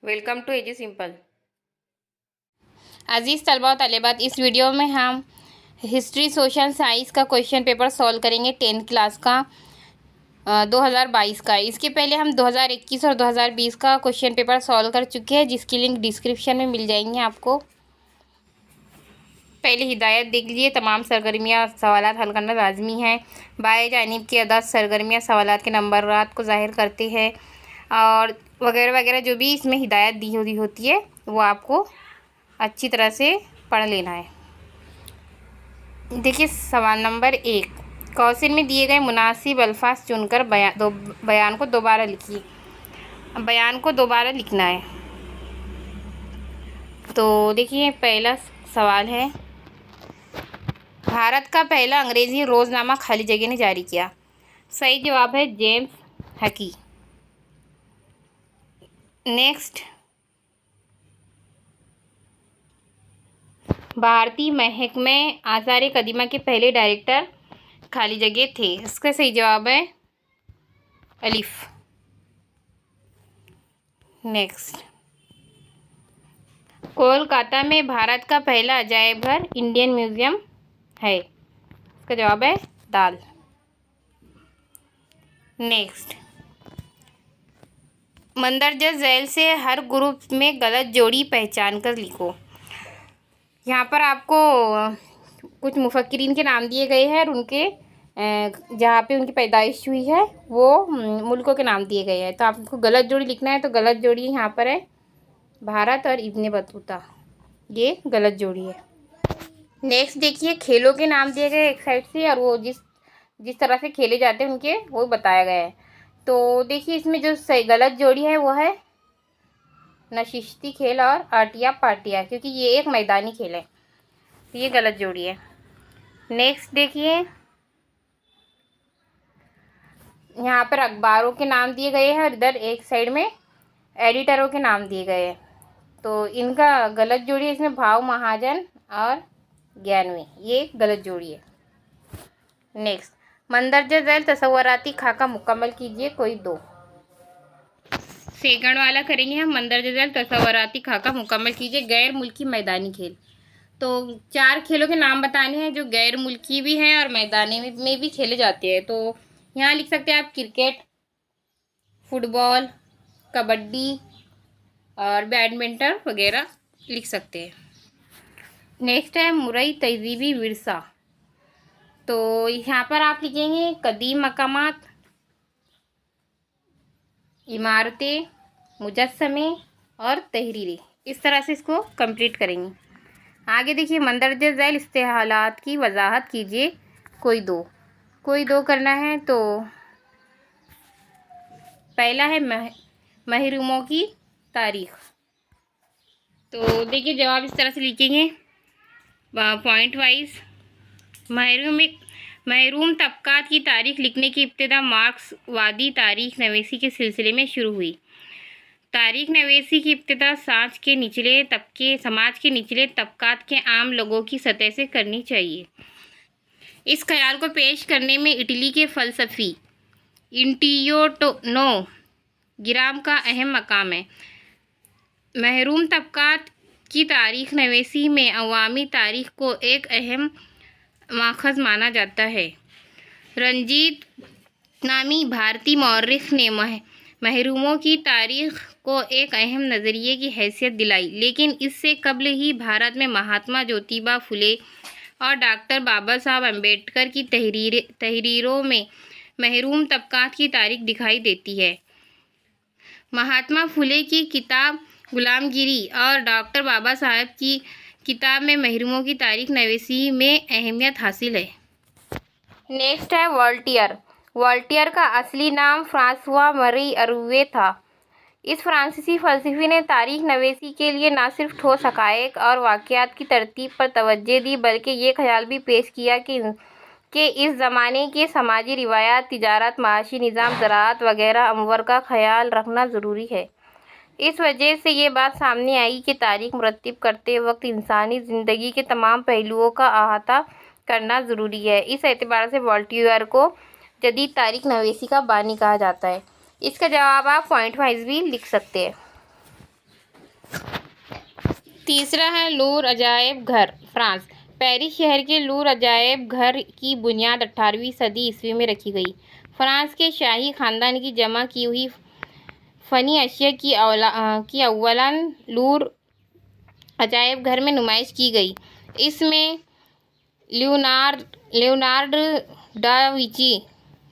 Welcome to AG simple. अजीज़ तलबा और तलेबात, इस वीडियो में हम हिस्ट्री सोशल साइंस का क्वेश्चन पेपर सॉल्व करेंगे 10th क्लास का 2022 का। इसके पहले हम 2021 और 2020 का क्वेश्चन पेपर सॉल्व कर चुके हैं, जिसकी लिंक डिस्क्रिप्शन में मिल जाएंगे आपको। पहले हिदायत देख लीजिए। तमाम सरगर्मियाँ सवालात हल करना लाजमी है। बाएं जानिब की 10 सरगर्मियाँ सवालात के नंबरात को ज़ाहिर करते हैं और वगैरह वगैरह जो भी इसमें हिदायत दी हुई होती है वो आपको अच्छी तरह से पढ़ लेना है। देखिए सवाल नंबर 1, क्वेश्चन में दिए गए मुनासिब अल्फाज चुनकर बयान को दोबारा लिखिए। बयान को दोबारा लिखना है। तो देखिए पहला सवाल है, भारत का पहला अंग्रेज़ी रोज़नामा खाली जगह ने जारी किया। सही जवाब है जेम्स हकी। नेक्स्ट, भारतीय महकमे आसार कदीमा के पहले डायरेक्टर खाली जगह थे। इसका सही जवाब है अलिफ। नेक्स्ट, कोलकाता में भारत का पहला अजायब घर इंडियन म्यूजियम है। इसका जवाब है दाल। नेक्स्ट, मंदरजा झैल से हर ग्रुप में गलत जोड़ी पहचान कर लिखो। यहाँ पर आपको कुछ मुफक्किरीन के नाम दिए गए हैं और उनके जहाँ पे उनकी पैदाइश हुई है वो मुल्कों के नाम दिए गए हैं। तो आपको गलत जोड़ी लिखना है। तो गलत जोड़ी यहाँ पर है भारत और इब्ने बतूता, ये गलत जोड़ी है। नेक्स्ट देखिए, खेलों के नाम दिए गए एक साइड से और वो जिस तरह से खेले जाते हैं उनके वो बताया गया है। तो देखिए इसमें जो सही गलत जोड़ी है वो है नशिस्ती खेल और आटिया पाटिया, क्योंकि ये एक मैदानी खेल है। तो ये गलत जोड़ी है। नेक्स्ट देखिए, यहाँ पर अखबारों के नाम दिए गए हैं और इधर एक साइड में एडिटरों के नाम दिए गए हैं। तो इनका गलत जोड़ी है इसमें भाव महाजन और ज्ञानवी, ये गलत जोड़ी है। नेक्स्ट, मंदरजा झैल तसव्वुराती खाका मुकम्मल कीजिए कोई दो। सेकंड वाला करेंगे हम। मंदरजा झैल तसव्वुराती खाका मुकम्मल कीजिए गैर मुल्की मैदानी खेल। तो 4 खेलों के नाम बताने हैं जो गैर मुल्की भी हैं और मैदानी में भी खेले जाते हैं। तो यहाँ लिख सकते हैं आप क्रिकेट, फुटबॉल, कबड्डी और बैडमिंटन वगैरह लिख सकते हैं। नेक्स्ट है मुरई तहजीबी विरसा। तो यहाँ पर आप लिखेंगे कदीम मकामात, इमारतें, मुजस्समे और तहरीरें। इस तरह से इसको कंप्लीट करेंगे। आगे देखिए, मंदरजा झैल इस्तेहालात की वजाहत कीजिए कोई दो करना है। तो पहला है महरूमों की तारीख। तो देखिए जवाब इस तरह से लिखेंगे पॉइंट वाइज। महरूम तबकात की तारीख लिखने की इब्तिदा मार्क्सवादी तारीख नवीसी के सिलसिले में शुरू हुई। तारीख नवीसी की इब्तिदा समाज के निचले तबकात के आम लोगों की सतह से करनी चाहिए। इस ख्याल को पेश करने में इटली के फ़लसफ़ी इंटियोनो गिराम का अहम मकाम है। महरूम तबकात की तारीख नवीसी में अवामी तारीख को एक अहम माखज़ माना जाता है। रंजीत नामी भारतीय मौर्रिख ने महरूमों की तारीख को एक अहम नज़रिए की हैसियत दिलाई, लेकिन इससे कबल ही भारत में महात्मा ज्योतिबा फुले और डॉक्टर बाबा साहब अम्बेडकर की तहरीरों में महरूम तबकात की तारीख दिखाई देती है। महात्मा फुले की किताब गुलामगिरी और डॉक्टर बाबा साहब की किताब में महरूमों की तारीख नवीसी में अहमियत हासिल है। नेक्स्ट है वॉल्टियर। वॉल्टियर का असली नाम फ्रांसुआ मरी अरुवे था। इस फ्रांसीसी फ़लसफ़ी ने तारीख नवीसी के लिए न सिर्फ ठोस हक़ाइक़ और वाक़यात की तरतीब पर तवज्जो दी, बल्कि ये ख्याल भी पेश किया कि इस ज़माने के समाजी रिवायात, तिजारत, माशी निज़ाम, ज़राअत वगैरह अमवर का ख्याल रखना ज़रूरी है। इस वजह से ये बात सामने आई कि तारीख मुरतब करते वक्त इंसानी ज़िंदगी के तमाम पहलुओं का अहाता करना ज़रूरी है। इस एतबार से वॉल्टियर को जदीद तारीख नवीसी का बानी कहा जाता है। इसका जवाब आप पॉइंट वाइज भी लिख सकते हैं। तीसरा है लूर अजायब घर, फ्रांस। पेरिस शहर के लूर अजायब घर की बुनियाद 18वीं सदी ईस्वी में रखी गई। फ्रांस के शाही खानदान की जमा की हुई फ़नी अशिया की अव्वलन लूर अजायब घर में नुमाइश की गई। इसमें लियोनार्ड डा विंची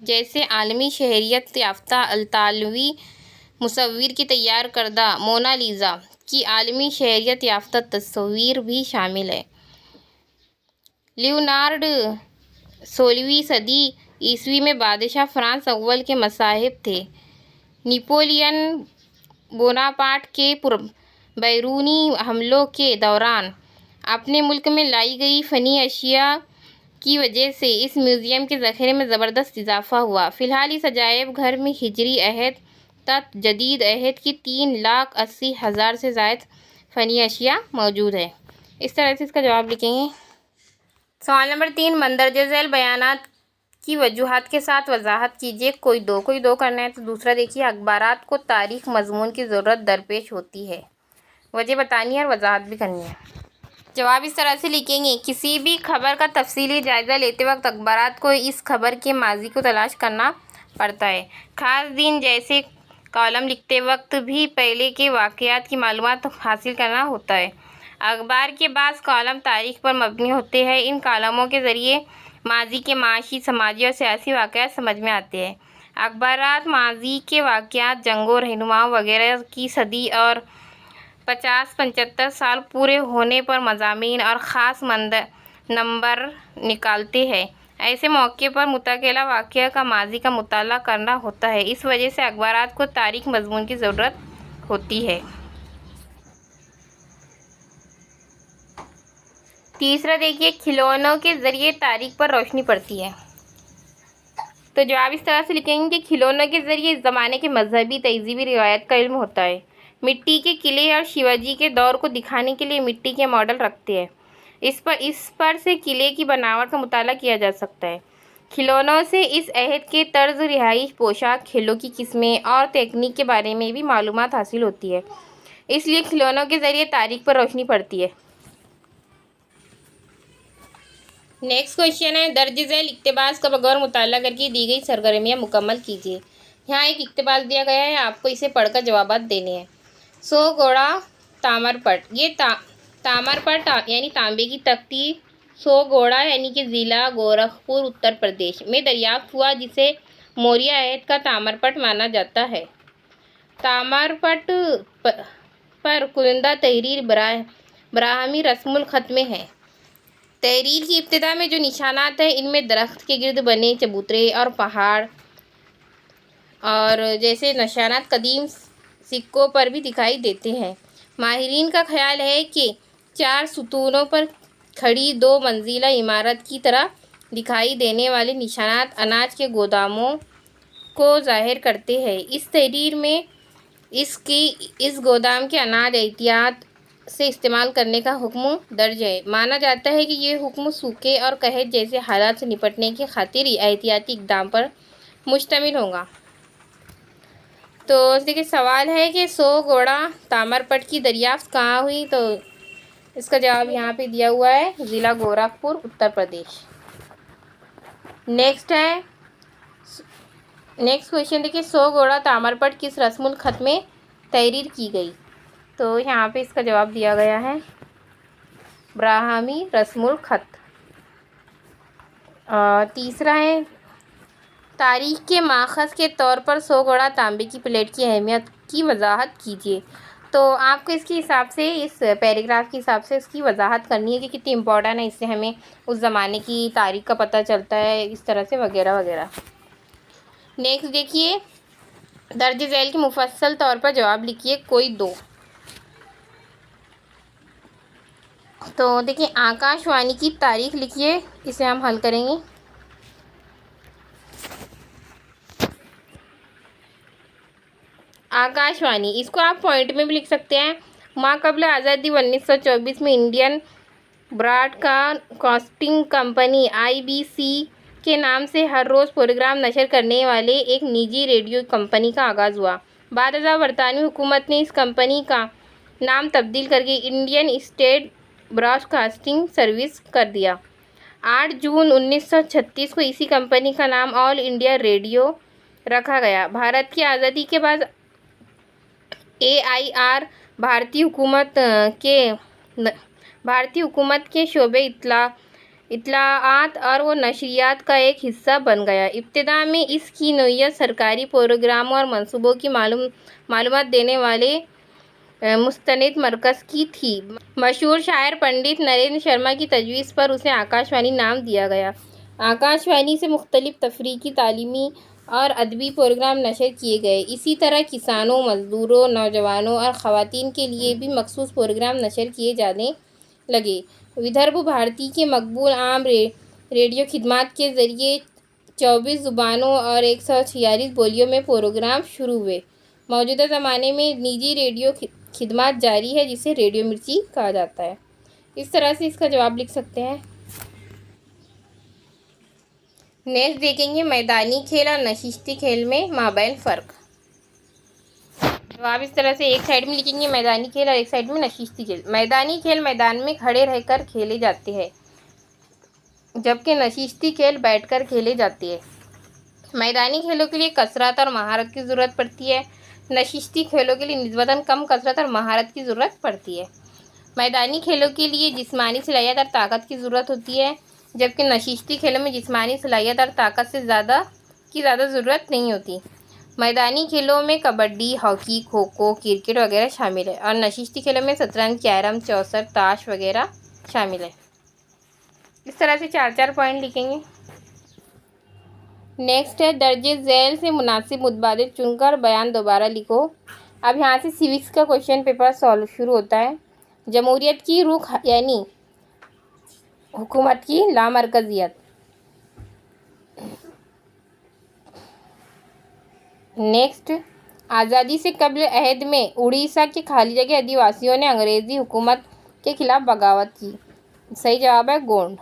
जैसे आलमी शहरियत याफ्ता इतालवी मुसव्विर की तैयार करदा मोनालिसा की आलमी शहरियत याफ्ता तस्वीर भी शामिल है। लियोनार्ड 16वीं सदी ईस्वी में बादशाह फ्रांस अव्वल के मसाहिब थे। नेपोलियन बोनापार्ट के बैरूनी हमलों के दौरान अपने मुल्क में लाई गई फ़नी अशिया की वजह से इस म्यूज़ियम के ज़ख़ीरे में ज़बरदस्त इजाफ़ा हुआ। फ़िलहाल इस अजायब घर में हिजरी अहद तक जदीद अहद की 3,80,000 से ज़ायद फ़नी अशिया मौजूद है। इस तरह से इसका जवाब लिखेंगे। सवाल नंबर 3, मंदरजे झैल बयानात की वजूहात के साथ वजाहत कीजिए। कोई दो करना है। तो दूसरा देखिए, अखबारात को तारीख़ मज़मून की ज़रूरत दरपेश होती है, वजह बतानी है और वजाहत भी करनी है। जवाब इस तरह से लिखेंगे, किसी भी खबर का तफसीली जायज़ा लेते वक्त अखबारात को इस खबर के माजी को तलाश करना पड़ता है। ख़ास दिन जैसे कॉलम लिखते वक्त भी पहले के वाक़यात की मालूमात हासिल करना होता है। अखबार के बाज़ कॉलम तारीख़ पर मबनी होते हैं। इन कॉलमों के ज़रिए माजी के माशी, समाजी और सियासी वाक़यात समझ में आते हैं। अखबारात माजी के वाक़यात, जंगों, रहनुमाओं वगैरह की सदी और 50-75 साल पूरे होने पर मज़ामीन और ख़ास नंबर निकालते हैं। ऐसे मौके पर मुतक़िला वाक़या का माजी का मुताला करना होता है। इस वजह से अखबारात को तारीख़ मज़मून की ज़रूरत होती है। तीसरा देखिए, खिलौनों के ज़रिए तारीख़ पर रोशनी पड़ती है। तो जवाब इस तरह से लिखेंगे कि खिलौनों के ज़रिए इस ज़माने के मजहबी तहज़ीबी रिवायत का इल्म होता है। मिट्टी के किले और शिवाजी के दौर को दिखाने के लिए मिट्टी के मॉडल रखते हैं। इस पर से किले की बनावट का मुताला किया जा सकता है। खिलौनों से इस अहद के तर्ज रिहाइश, पोशाक, खेलों की किस्में और तकनीक के बारे में भी मालूमात हासिल होती है। इसलिए खिलौनों के ज़रिए तारीख़ पर रोशनी पड़ती है। नेक्स्ट क्वेश्चन है, दर्ज झैल इक़्तिबास का बगौर मुताला करके दी गई सरगर्मियाँ मुकम्मल कीजिए। यहाँ एक इक़्तिबास दिया गया है, आपको इसे पढ़कर जवाबात देने हैं। 100 घोड़ा तामरपट, ये तामरपट यानी तांबे की तख्ती 100 घोड़ा यानी कि ज़िला गोरखपुर उत्तर प्रदेश में दरियाफ्त हुआ, जिसे मौर्य अहद का तामरपट माना जाता है। तामरपट पर कुनिंदा तहरीर ब्राह्मी रस्मुल ख़त में है। तहरीर की इब्तिदा में जो निशानात हैं, इनमें दरख्त के गिर्द बने चबूतरे और पहाड़ और जैसे निशानात कदीम सिक्कों पर भी दिखाई देते हैं। माहिरीन का ख्याल है कि 4 सुतूनों पर खड़ी 2 मंजिला इमारत की तरह दिखाई देने वाले निशानात अनाज के गोदामों को ज़ाहिर करते हैं। इस तहरीर में इस गोदाम के अनाज एहतियात से इस्तेमाल करने का हुक्म दर्ज है। माना जाता है कि ये हुक्म सूखे और कहत जैसे हालात से निपटने की खातिर एहतियाती इक़दाम पर मुश्तमिल होगा। तो देखिए, सवाल है कि 100 घोड़ा तामरपट की दरियाफ्त कहाँ हुई। तो इसका जवाब यहाँ पे दिया हुआ है, ज़िला गोरखपुर उत्तर प्रदेश। नेक्स्ट क्वेश्चन देखिए, 100 घोड़ा तामरपट किस रस्मुल ख़त में तहरीर की गई। तो यहाँ पे इसका जवाब दिया गया है, ब्राह्मी रस्मुल ख़त। तीसरा है, तारीख़ के माखज़ के तौर पर 100 घोड़ा तांबे की प्लेट की अहमियत की वजाहत कीजिए। तो आपको इसके हिसाब से, इस पैराग्राफ के हिसाब से इसकी वजाहत करनी है कि कितनी इम्पोर्टेंट है, इससे हमें उस ज़माने की तारीख़ का पता चलता है, इस तरह से वगैरह वगैरह। नेक्स्ट देखिए, दर्ज झैल के मुफस्सल तौर पर जवाब लिखिए, कोई 2। तो देखिए, आकाशवाणी की तारीख़ लिखिए, इसे हम हल करेंगे। आकाशवाणी, इसको आप पॉइंट में भी लिख सकते हैं। माक़बल आज़ादी 1924 में इंडियन ब्रॉडकास्टिंग कंपनी IBC के नाम से हर रोज़ प्रोग्राम नशर करने वाले एक निजी रेडियो कंपनी का आगाज़ हुआ। बाद बरतानवी हुकूमत ने इस कंपनी का नाम तब्दील करके इंडियन स्टेट ब्रॉडकास्टिंग सर्विस कर दिया। 8 जून 1936 को इसी कंपनी का नाम ऑल इंडिया रेडियो रखा गया। भारत की आज़ादी के बाद AIR भारतीय हुकूमत के शोबे इत्तलाआत और वो नशरियात का एक हिस्सा बन गया। इब्तिदा में इसकी नौयत सरकारी प्रोग्रामों और मंसूबों की मालूमात देने वाले मुस्तनिद मरकज़ की थी। मशहूर शायर पंडित नरेंद्र शर्मा की तजवीज़ पर उसे आकाशवाणी नाम दिया गया। आकाशवाणी से मुख्तलिफ तफरीकी, तालीमी और अदबी प्रोग्राम नशर किए गए। इसी तरह किसानों, मज़दूरों, नौजवानों और ख़वातीन के लिए भी मखसूस प्रोग्राम नशर किए जाने लगे। विदर्भ भारती के मकबूल आम रेडियो खिदमात के ज़रिए 24 ज़ुबानों और 146 बोलियों में प्रोग्राम शुरू हुए। मौजूदा ज़माने में निजी रेडियो खिदमात जारी है, जिसे रेडियो मिर्ची कहा जाता है। इस तरह से इसका जवाब लिख सकते हैं। नेक्स्ट देखेंगे मैदानी खेल और नशिस्ती खेल में माबैन फ़र्क। जवाब इस तरह से एक साइड में लिखेंगे मैदानी खेल और एक साइड में नशिस्ती खेल। मैदानी खेल मैदान में खड़े रहकर खेले जाते हैं, जबकि नशिस्ती खेल बैठकर खेले जाते हैं। मैदानी खेलों के लिए कसरत और महारत की ज़रूरत पड़ती है। नशिस्ती खेलों के लिए निस्बतन कम कसरत और महारत की ज़रूरत पड़ती है। मैदानी खेलों के लिए जिस्मानी सलाहियत और ताकत की ज़रूरत होती है, जबकि नशिस्ती खेलों में जिस्मानी सलाहियत और ताकत से ज़्यादा ज़रूरत नहीं होती। मैदानी खेलों में कबड्डी, हॉकी, खो खो, क्रिकेट वगैरह शामिल है और नशिस्ती खेलों में शतरंज, कैरम, चौसर, ताश वगैरह शामिल है। इस तरह से 4-4 पॉइंट लिखेंगे। नेक्स्ट है दर्जे झैल से मुनासिब मुतबादिल चुनकर बयान दोबारा लिखो। अब यहाँ से सिविक्स का क्वेश्चन पेपर सॉल्व शुरू होता है। जमहूरियत की रुख यानी हुकूमत की लामरकजियत। नेक्स्ट, आज़ादी से कब्ल अहद में उड़ीसा के खाली जगह आदिवासियों ने अंग्रेज़ी हुकूमत के खिलाफ बगावत की। सही जवाब है गोंड।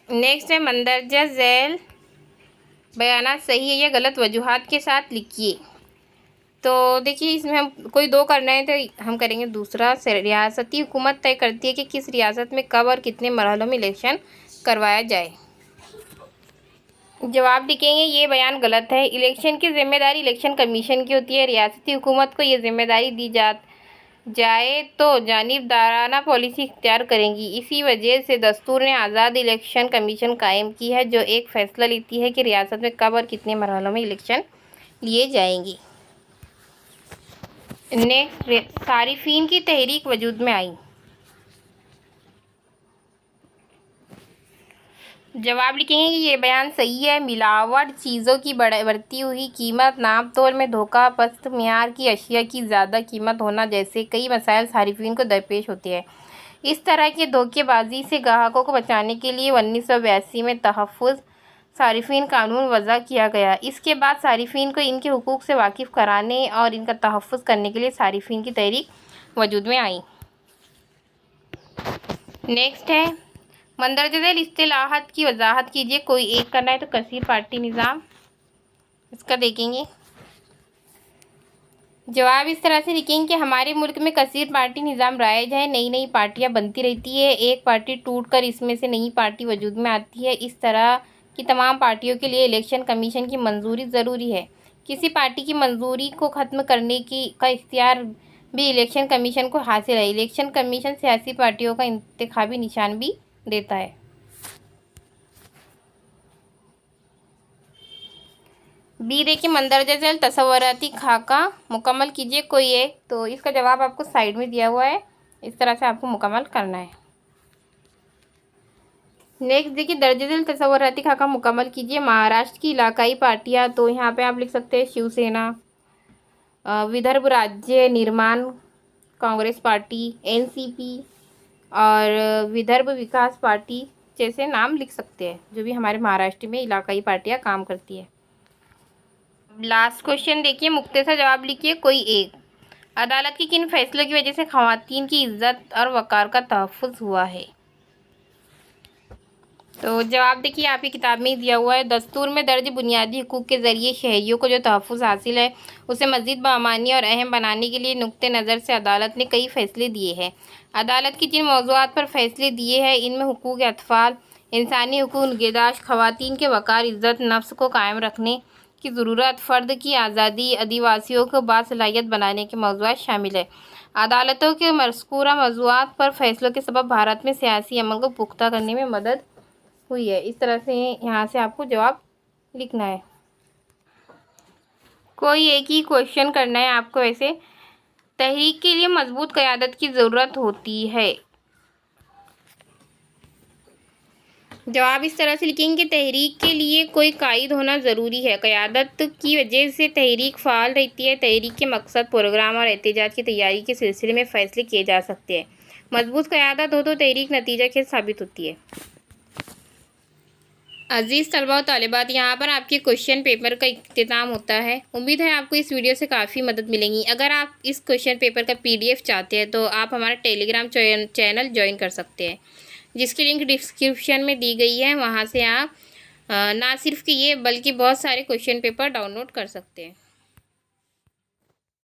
नेक्स्ट है मंदरजा झैल बयानात सही है या गलत वजूहात के साथ लिखिए। तो देखिए, इसमें हम कोई दो करना है तो हम करेंगे दूसरा। रियासती हुकूमत तय करती है कि किस रियासत में कब और कितने मरहलों में इलेक्शन करवाया जाए। जवाब लिखेंगे ये बयान गलत है। इलेक्शन की जिम्मेदारी इलेक्शन कमीशन की होती है। रियासती हुकूमत को ये जिम्मेदारी दी जाए तो जानिबदाराना पॉलिसी इख्तियार करेंगी। इसी वजह से दस्तूर ने आज़ाद इलेक्शन कमीशन कायम की है, जो एक फ़ैसला लेती है कि रियासत में कब और कितने मरहलों में इलेक्शन लिए जाएंगे। नेक्स्ट, सारिफीन की तहरीक वजूद में आई। जवाब लिखेंगे कि ये बयान सही है। मिलावट, चीज़ों की बढ़ती हुई कीमत, नाप तोल में धोखा, पस्त मियार की अशिया की ज़्यादा कीमत होना जैसे कई मसाइल सारिफीन को दरपेश होते हैं। इस तरह के धोखेबाजी से ग्राहकों को बचाने के लिए 1982 में तहफ़्फ़ुज़ सारिफीन कानून वज़ा किया गया। इसके बाद सारिफीन को इनके हुकूक से वाकिफ़ कराने और इनका तहफ़्फ़ुज़ करने के लिए सारिफीन की तहरीक वजूद में आई। नेक्स्ट है मंदरजा झैल इस्तिलाहात की वजाहत कीजिए। कोई एक करना है तो कसीर पार्टी निज़ाम, इसका देखेंगे। जवाब इस तरह से लिखेंगे कि हमारे मुल्क में कसीर पार्टी निज़ाम राइज है। नई नई पार्टियां बनती रहती है। एक पार्टी टूटकर इसमें से नई पार्टी वजूद में आती है। इस तरह की तमाम पार्टियों के लिए इलेक्शन कमीशन की मंजूरी ज़रूरी है। किसी पार्टी की मंजूरी को ख़त्म करने का इख्तियार भी इलेक्शन कमीशन को हासिल है। इलेक्शन कमीशन सियासी पार्टियों का इंतखाबी निशान भी देता है। बी देखिए, मंदरजा झैल तसव्वुराती खाका मुकम्मल कीजिए कोई एक। तो इसका जवाब आपको साइड में दिया हुआ है, इस तरह से आपको मुकम्मल करना है। नेक्स्ट देखिए, दर्जा झैल तसव्वुराती खाका मुकम्मल कीजिए। महाराष्ट्र की इलाकाई पार्टियां, तो यहाँ पे आप लिख सकते हैं शिवसेना, विदर्भ राज्य निर्माण कांग्रेस पार्टी, एनसीपी और विदर्भ विकास पार्टी जैसे नाम लिख सकते हैं, जो भी हमारे महाराष्ट्र में इलाकाई पार्टियां काम करती है। लास्ट क्वेश्चन देखिए, मुख्तसर जवाब लिखिए कोई एक। अदालत के किन फैसलों की वजह से ख़वातीन की इज्जत और वक़ार का तहफ़्फ़ुज़ हुआ है। तो जवाब देखिए आपकी किताब में ही दिया हुआ है। दस्तूर में दर्ज बुनियादी हुकूक के ज़रिए शहरियों को जो तहफ़्फ़ुज़ हासिल है उसे मज़ीद बामानी और अहम बनाने के लिए नुक्ते नज़र से अदालत ने कई फ़ैसले दिए हैं। अदालत की जिन मौज़ूआत पर फ़ैसले दिए हैं इनमें हुकूक अतफ़ाल, इंसानी हुकूक निगहदाश्त, ख़वातीन के वक़ार, इज़्ज़त नफ्स को कायम रखने की ज़रूरत, फ़र्द की आज़ादी, आदिवासियों को बासलाहियत बनाने के मौज़ूआत शामिल है। अदालतों के मज़कूरा मौज़ूआत पर फ़ैसलों के सबब भारत में सियासी अमल को पुख्ता करने में मदद हुई है। इस तरह से यहाँ से आपको जवाब लिखना है। कोई एक ही क्वेश्चन करना है आपको। ऐसे तहरीक के लिए मजबूत क़यादत की ज़रूरत होती है। जवाब इस तरह से लिखेंगे, तहरीक के लिए कोई कायद होना ज़रूरी है। क़यादत की वजह से तहरीक फ़ाल रहती है। तहरीक के मकसद, प्रोग्राम और एहतजाज की तैयारी के सिलसिले में फ़ैसले किए जा सकते हैं। मजबूत क़यादत हो तो तहरीक नतीजा खेज़ साबित होती है। अज़ीज़ तलबा और तालिबात, यहाँ पर आपके क्वेश्चन पेपर का इख्तिताम होता है। उम्मीद है आपको इस वीडियो से काफ़ी मदद मिलेगी। अगर आप इस क्वेश्चन पेपर का PDF चाहते हैं तो आप हमारा टेलीग्राम चैनल ज्वाइन कर सकते हैं, जिसकी लिंक डिस्क्रिप्शन में दी गई है। वहाँ से आप ना सिर्फ कि ये बल्कि बहुत सारे क्वेश्चन पेपर डाउनलोड कर सकते हैं।